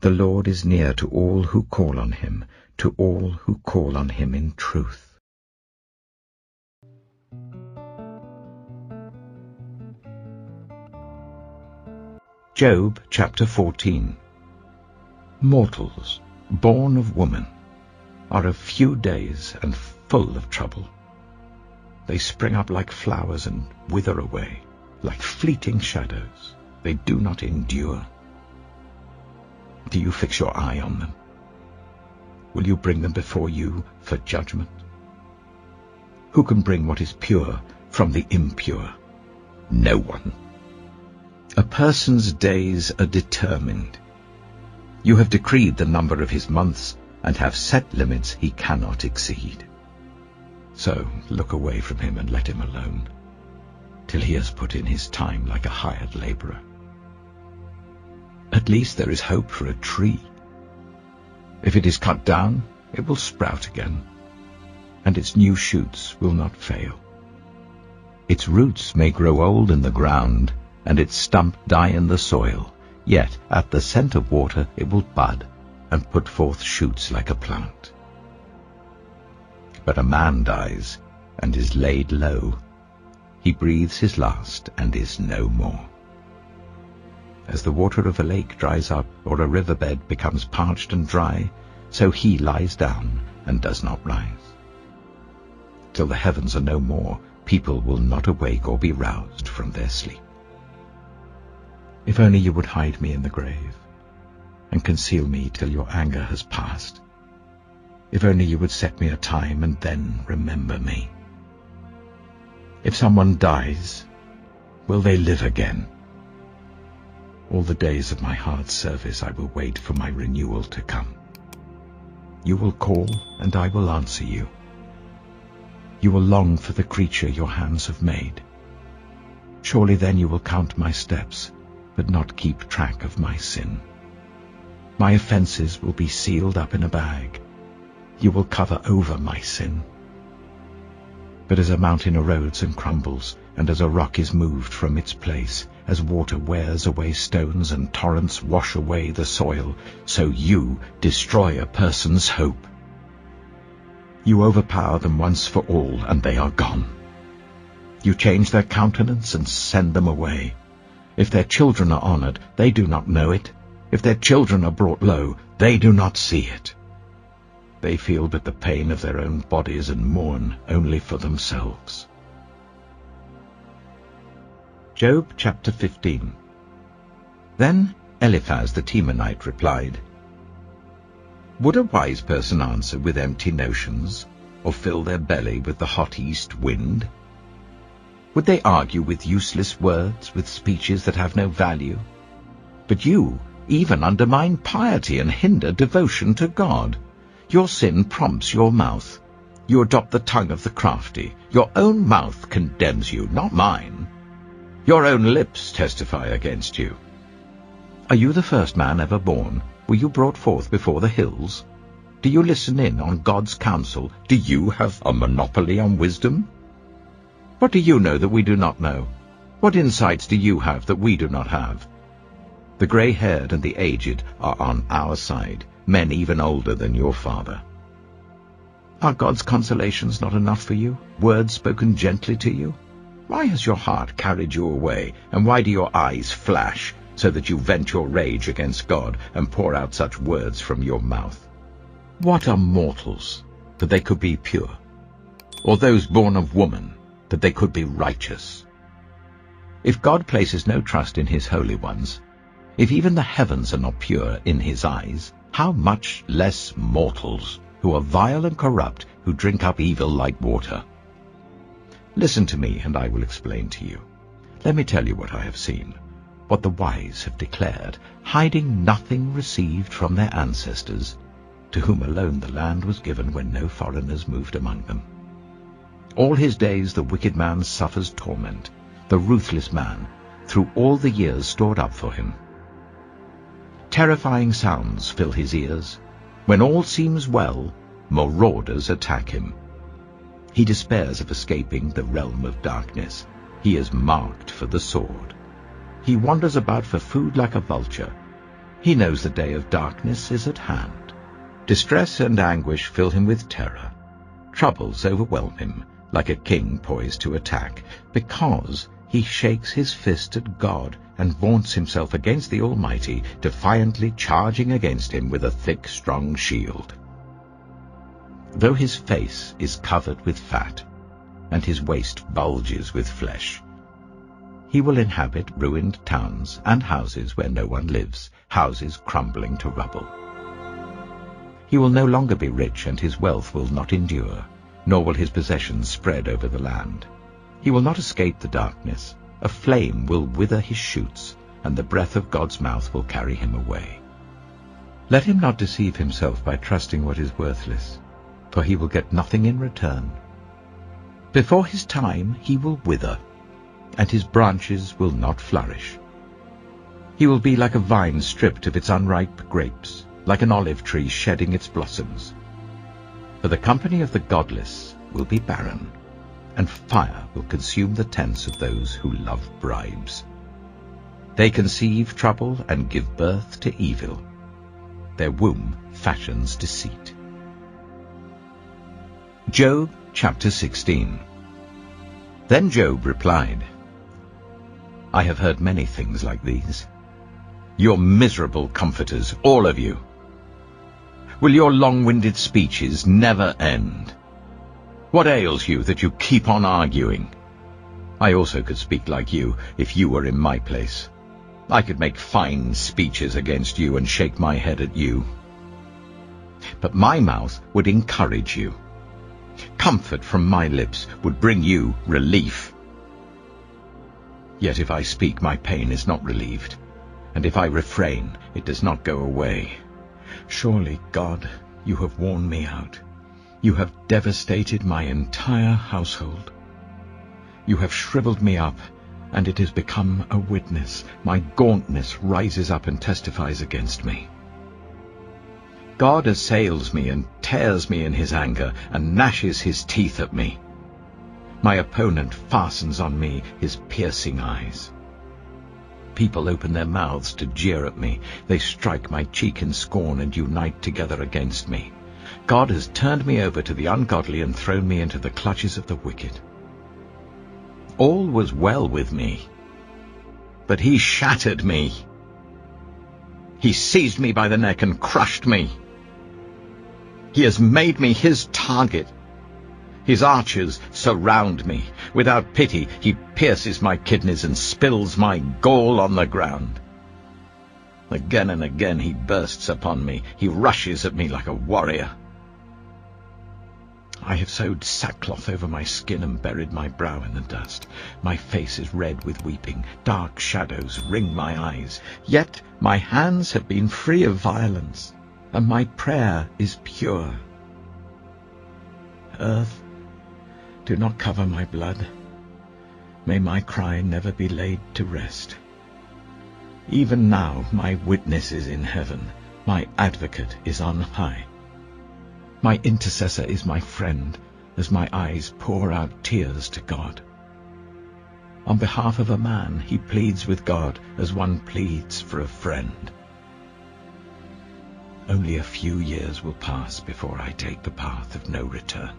The Lord is near to all who call on him, to all who call on him in truth. Job chapter 14. Mortals, born of woman, are of few days and full of trouble. They spring up like flowers and wither away, like fleeting shadows. They do not endure. Do you fix your eye on them? Will you bring them before you for judgment? Who can bring what is pure from the impure? No one. A person's days are determined. You have decreed the number of his months, and have set limits he cannot exceed. So look away from him and let him alone, till he has put in his time like a hired laborer. At least there is hope for a tree. If it is cut down, it will sprout again, and its new shoots will not fail. Its roots may grow old in the ground, and its stump die in the soil, yet at the scent of water it will bud, and put forth shoots like a plant. But a man dies, and is laid low. He breathes his last, and is no more. As the water of a lake dries up, or a riverbed becomes parched and dry, so he lies down, and does not rise. Till the heavens are no more, people will not awake or be roused from their sleep. If only you would hide me in the grave, and conceal me till your anger has passed. If only you would set me a time, and then remember me. If someone dies, will they live again? All the days of my hard service I will wait for my renewal to come. You will call, and I will answer you. You will long for the creature your hands have made. Surely then you will count my steps, but not keep track of my sin. My offenses will be sealed up in a bag. You will cover over my sin. But as a mountain erodes and crumbles, and as a rock is moved from its place, as water wears away stones and torrents wash away the soil, so you destroy a person's hope. You overpower them once for all, and they are gone. You change their countenance and send them away. If their children are honored, they do not know it. If their children are brought low, they do not see it. They feel but the pain of their own bodies and mourn only for themselves. Job chapter 15. Then Eliphaz the Temanite replied, Would a wise person answer with empty notions, or fill their belly with the hot east wind? Would they argue with useless words, with speeches that have no value? But you even undermine piety and hinder devotion to God. Your sin prompts your mouth. You adopt the tongue of the crafty. Your own mouth condemns you, not mine. Your own lips testify against you. Are you the first man ever born? Were you brought forth before the hills? Do you listen in on God's counsel? Do you have a monopoly on wisdom? What do you know that we do not know? What insights do you have that we do not have? The gray-haired and the aged are on our side, men even older than your father. Are God's consolations not enough for you, words spoken gently to you? Why has your heart carried you away, and why do your eyes flash, so that you vent your rage against God and pour out such words from your mouth? What are mortals, that they could be pure? Or those born of woman, that they could be righteous? If God places no trust in his holy ones, if even the heavens are not pure in his eyes, how much less mortals, who are vile and corrupt, who drink up evil like water? Listen to me, and I will explain to you. Let me tell you what I have seen, what the wise have declared, hiding nothing received from their ancestors, to whom alone the land was given when no foreigners moved among them. All his days the wicked man suffers torment, the ruthless man, through all the years stored up for him. Terrifying sounds fill his ears. When all seems well, marauders attack him. He despairs of escaping the realm of darkness. He is marked for the sword. He wanders about for food like a vulture. He knows the day of darkness is at hand. Distress and anguish fill him with terror. Troubles overwhelm him, like a king poised to attack, because he shakes his fist at God and vaunts himself against the Almighty, defiantly charging against him with a thick, strong shield. Though his face is covered with fat, and his waist bulges with flesh, he will inhabit ruined towns and houses where no one lives, houses crumbling to rubble. He will no longer be rich, and his wealth will not endure, nor will his possessions spread over the land. He will not escape the darkness. A flame will wither his shoots, and the breath of God's mouth will carry him away. Let him not deceive himself by trusting what is worthless, for he will get nothing in return. Before his time he will wither, and his branches will not flourish. He will be like a vine stripped of its unripe grapes, like an olive tree shedding its blossoms. For the company of the godless will be barren, and fire will consume the tents of those who love bribes. They conceive trouble and give birth to evil. Their womb fashions deceit. Job chapter 16. Then Job replied, I have heard many things like these. You're miserable comforters, all of you. Will your long-winded speeches never end? What ails you that you keep on arguing? I also could speak like you if you were in my place. I could make fine speeches against you and shake my head at you. But my mouth would encourage you. Comfort from my lips would bring you relief. Yet if I speak, my pain is not relieved, and if I refrain, it does not go away. Surely, God, you have worn me out. You have devastated my entire household. You have shriveled me up, and it has become a witness. My gauntness rises up and testifies against me. God assails me and tears me in his anger and gnashes his teeth at me. My opponent fastens on me his piercing eyes. People open their mouths to jeer at me. They strike my cheek in scorn and unite together against me. God has turned me over to the ungodly and thrown me into the clutches of the wicked. All was well with me, but he shattered me. He seized me by the neck and crushed me. He has made me his target. His archers surround me. Without pity, he pierces my kidneys and spills my gall on the ground. Again and again he bursts upon me. He rushes at me like a warrior. I have sewed sackcloth over my skin and buried my brow in the dust. My face is red with weeping. Dark shadows ring my eyes. Yet my hands have been free of violence, and my prayer is pure. Earth, do not cover my blood. May my cry never be laid to rest. Even now my witness is in heaven. My advocate is on high. My intercessor is my friend, as my eyes pour out tears to God. On behalf of a man, he pleads with God as one pleads for a friend. Only a few years will pass before I take the path of no return.